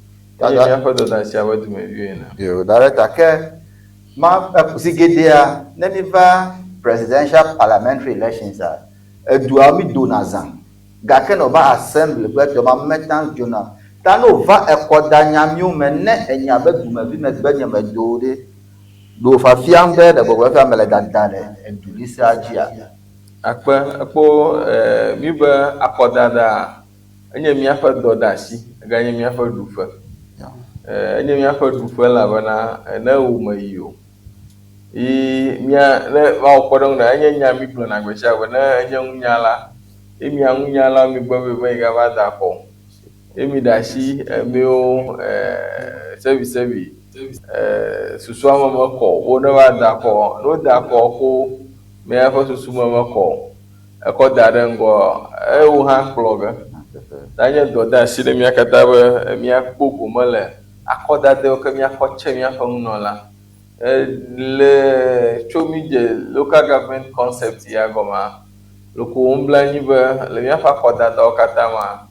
Eye míaƒe dɔdeasia be dumeviwo ene. Yo, director ke ma si gedea ne mi va presidential parliamentary elections a edua mi dona zã gake no va assembly kple tɔ ma meta dzona ta no va ekɔda nyamiwo me ne enya be dumevi megbe nye me do ɖe do fafiam be le gbɔgblɔ fia me le dada le edulisia dzia. Akpe ekpɔ mi be akɔdada enye míaƒe dɔdeasi eganye míaƒe ɖuƒe. Enye míaƒe ɖuƒe elabena ne wo me yi o. Yi mía ne va wo kpɔ ɖe ŋu na enye nya mi gblɔna gbe sia gbe ne enye ŋunyala. Ye mia ŋunyala mi gbe be yi gava da akɔ. Ye mi ɖe asi miwo sevi susua me mekɔ wo ne va da akɔ. Ne woda akɔ ko míaƒe susu me mekɔ ekɔ da ɖe ŋgɔ ewo hã kplɔ ge. Ta nye dɔdeasi ɖe mía katã be míakpɔ gome le akɔdadewo ke míakɔ tse míaƒe ŋunɔla. Le tso mi dze local government concept ya gɔma loko womblanyi be le míaƒe akɔdadawo katã ma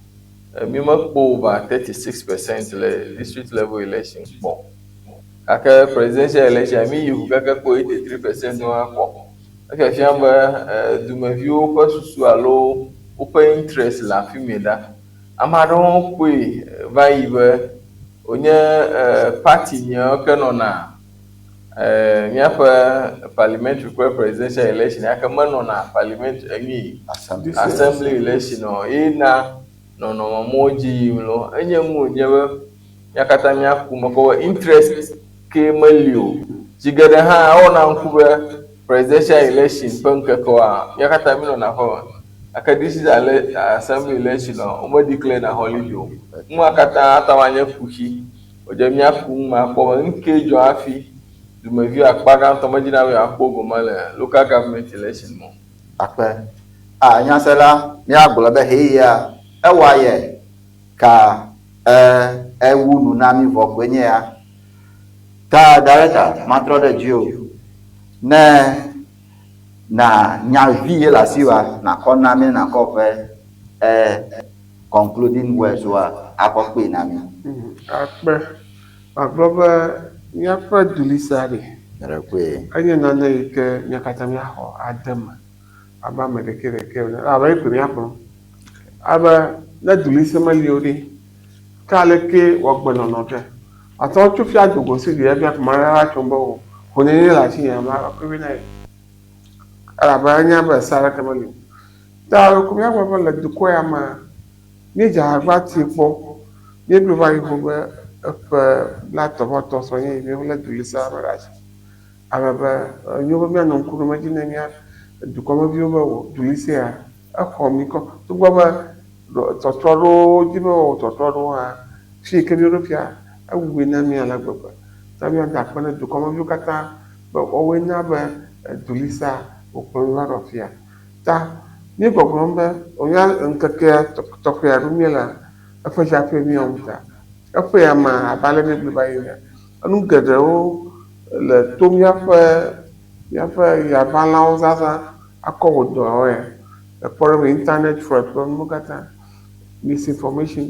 mi mekpɔ over 36% le district level election kpɔ. Gake presidential election mi yi ʋu keke kpɔ 83% wa kpɔ. Efiafia be dumeviwo ƒe susu alo woƒe interest le afi mi ɖa. Ame aɖewo kpɔe va yi be wònye party nyewo ke nɔna míaƒe parliamentary kple presidential election yake menɔna parliamentary assembly election o ye na nɔnɔme mɔwo dzi yim lo. Enye ŋu nye be mía katã míaku me kɔ be interest ke meli o. Tsi geɖe hã ewɔna ŋku be presidential election ƒe ŋkekewoa mía katã mi nɔna aƒe me. Gake district assembly election wo me declare na holiday o. Nua katã ata ma nye kuxi. Wòdze míaku ŋu ma kpɔ be ŋke dzɔ hafi dumevi akpa gãtɔ medzina be akpɔ gome le local government election mo. Akpe nyasela míagblɔ be heyia ewɔ ye ka ewu nu na mi vɔ koe nye ya. Ta director matrɔ ɖe dzi o ne na nyavi ye le asi wa nakɔ na mi nakɔ ƒe concluding words wa akɔ kpe na mi. Akpe magblɔ be míaƒe dulisa ɖe. Rekwe. Enye nane yi ke mía katã míaxɔ ademe abe ame ɖekɛ abe yi ko míaƒe abe ne dulise meli o ɖe ke aleke wɔgbenɔnɔ ɖe atɔ tso fia dogo si ɖe efia kɔma ɖe la tso be o honene le asi yam akɔvi na elabe enya be sa ɖeke meli o ta ko míaƒe be le dukɔ ya me míedze agba ti kpɔ míeɖo va yi ƒo be eƒe blatɔƒɔtɔ sɔ nye míele dulisa me ɖe asi abe nyo be míanɔ ŋku ɖome dzi ne mía dukɔmeviwo be o dulisia exɔ mi kɔ togbɔ be tɔtrɔ ɖewo dzi be o tɔtrɔ ɖewo hã fi ke mío ɖo fia ewue na mí ale gbegbe ta míada akpe ne dukɔmeviwo katã be woawoe na be dulisa wokplɔ mí va ɖo fia ta mí gbɔgblɔm be wonya ŋkeke tɔxɛ aɖe mí le eƒe dzaƒe míɔm ta eƒe ya me abe ale mí gblɔ va yi nea enu geɖewo le to míaƒe yavalãwo zazã akɔ wò dɔwo ya ekpɔ ɖe be internet fraud ƒe nuwo katã misinformation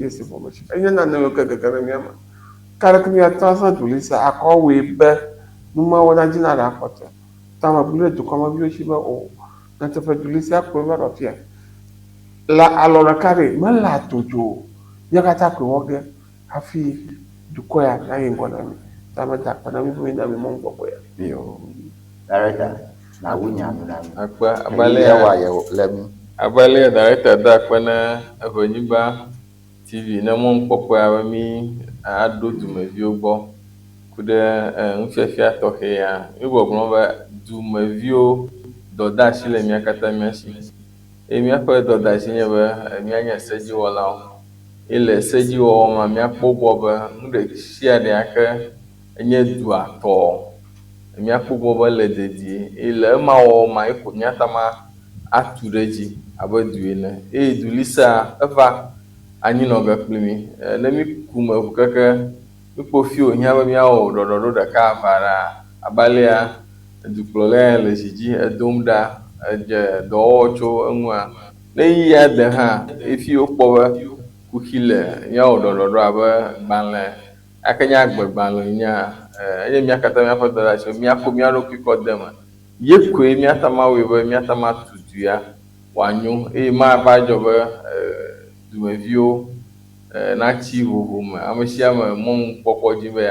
enye nane yiwo ke gege ɖe míame ka ɖeke míatɔ zã dulisa akɔ woe be numawo na dzi na ɖe akɔte ta megblɔ ɖe dukɔmeviwo si be o nyateƒe dulisa kplɔ va ɖo fia le alɔ ɖeka ɖe mele atodzo o mía katã koe wɔ ge hafi dukɔ ya nayi ŋgɔ na mi tame da akpa na mi be na mi mɔ ŋgɔgbe ya. Yo. Director, na wunya mi na mi. Akpa abale ya wa ye le mi. Abale ya director da akpa na Eʋenyigba TV ne mɔ ŋkpɔkpɔ ya be mi aɖo dumeviwo gbɔ ku ɖe nufiafia tɔxɛ ya mi gbɔgblɔ be dumeviwo dɔdeasi le mía katã mía si eye míaƒe dɔdeasi nye be míanye sedziwɔlawo ye le sedziwɔwɔ me míakpɔ gbɔ be nu ɖe sia ɖe yake enye dua tɔ míakpɔ gbɔ be le dedie eye le ema wɔwɔ ma ye ko míata ma atu ɖe dzi abe du ene eye dulisa eva anyinɔge kpli mi ne mi ku me ʋu keke mikpɔ fi wòhiã be míawɔ ɖɔɖɔɖo ɖeka ava ɖa abalea dukplɔla ya le zi dzi edom ɖa edze dɔwɔwɔ tso enua ne yi ya de hã efi wokpɔ be kuxi le míawɔ ɖɔɖɔɖo abe gbalẽ ake nye agbegbalẽ nya enye mía katã míaƒe dɔdeasi míakɔ mía ɖokui kɔ de me ye koe míata ma wɔe be míata ma tu du ya wòanyo eye mava dzɔ be dumeviwo natsi vovo me ame sia ame mɔ ŋukpɔkpɔ dzi be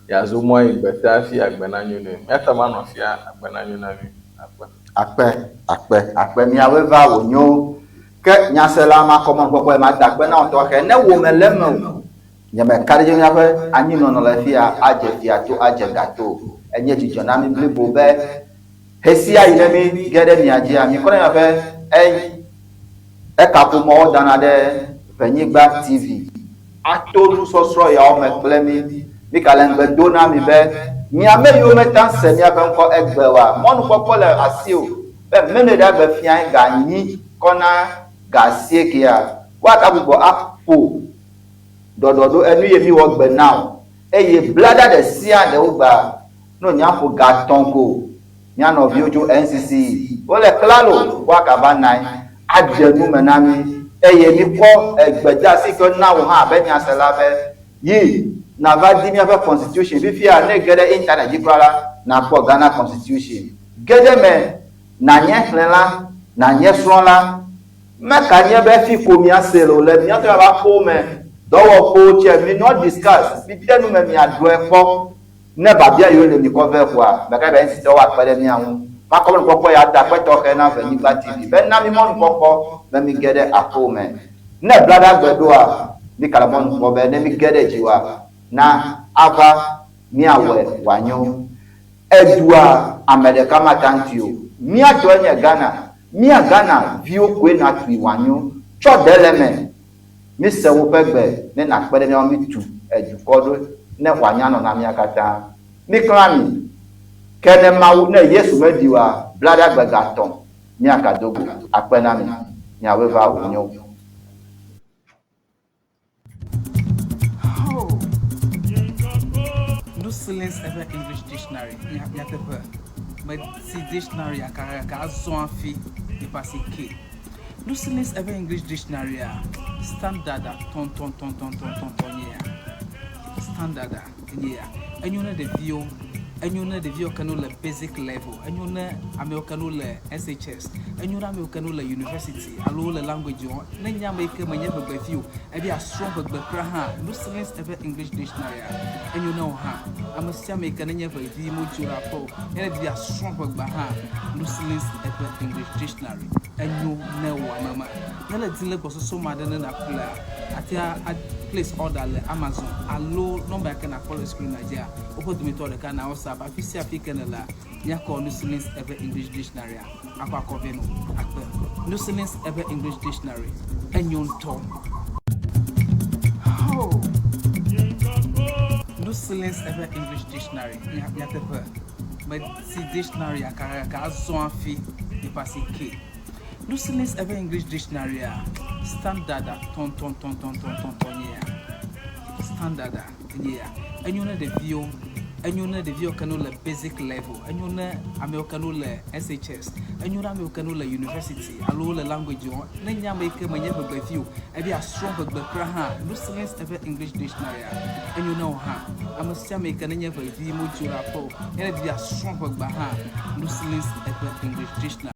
yeazo mɔ yi gbeta hafi agbe nanyo ne míata ma nɔ fia agbe nanyo na mi akpe miawoe va wònyo ke nyasela ma kɔmɔ ŋkpɔkpɔ ma da akpe na tɔxɛ ne wo me le me o nyeme ka ɖe míaƒe anyinɔnɔ le fia adze fiato adze gato enye dzidzɔ na mi blibo be hesia yi ne mi ge ɖe mia dzia mi kɔ ne míaƒe ekaƒomɔwo dana ɖe Eʋenyigba TV ato nusɔsrɔ̃ yawo me kple mi ka le ŋgbe do na mi be miame yiwo meta se míaƒe ŋkɔ egbe wa mɔnukpɔkpɔ le asi o be meme ɖe agbe fia ganyi kɔna gasie kia woaka gbugbɔ aƒo ɖɔɖɔɖo enu ye mi wɔ gbe na o eye blaɖa ɖe sia ɖewo gba no nyaƒo gatɔ̃ ko mía nɔviwo tso NCC wole klalo woaka va nae aɖe nu me na mi eye mi kɔ egbedeasi ke na wo hã abe nyasela be yi nava di míaƒe constitution fifia ne ge ɖe internet dzi kura la nakpɔ Ghana constitution ge ɖe me nanye xlẽla nanye srɔ̃la meka nye be fi ko míase le le míatɔ ava ƒo me dɔwɔƒewo tse mi nɔ discuss mi de nu me miaɖɔe kpɔ ne babia yiwo le mi kɔ ve ƒoa meka be ŋutitɔ woakpe ɖe mia ŋu makɔ be nukpɔkpɔ ya da kpetɔ xe na Eʋenyigba TV be na mi mɔ nukpɔkpɔ be mi ge ɖe aƒewo me ne blaɖa gbe ɖoa mi kale mɔ nukpɔ be ne mi ge ɖe dziwoa na ava miawɔe wòanyo edua ame ɖeka mata ŋutui o míatɔe nye Ghana mía Ghana viwo koe na tui wòanyo tsɔ de le me mi se woƒe gbe ne nakpe ɖe míawo mi tu edukɔ ɖo ne wòanya nɔ na mía katã mi klã mi ke ne Mawu ne Yesu meɖi oa blaɖa gbe gatɔ̃ míaka dogo akpe na mi miawoe va wònyo. Silence ever English dictionary. See dictionary aka zon fi di pasi ke. No silence ever English dictionary standard ton yeah. Standard yeah. And you know the view. And you know the view canola basic level, and you know Americanola SHS, and you know Americanola University, Alola language, then you make a maneuver by you, and be a strong but Praha, Muslims ever English dictionary, and you know her. I must make an never the Mujura Po, and be a strong but Baha, Muslims ever English dictionary, and you know Mama. Nella Dilla was so mad than a player. At place order Amazon, allow number can follow screen Nigeria. Open the method can now sub official Ficanella, Yako Muslims ever English dictionary, Aqua Coveno, Muslims ever English dictionary, and yon Tom. Oh, Muslims ever English dictionary, Yateper, but see dictionary, a caraca, Zoafi, the passing key. Muslims ever English dictionary, standard, ton, yeah. Standard, yeah. And you know the view. And you know the view canola basic level, and you know Americanola SHS, and you know Americanola University, Alola language, then you make a maneuver by you, and be a strong but Praha, Muslims ever English dictionary, and you know her. I must make a never the Mujura Po, and be a strong but Baha, Muslims ever English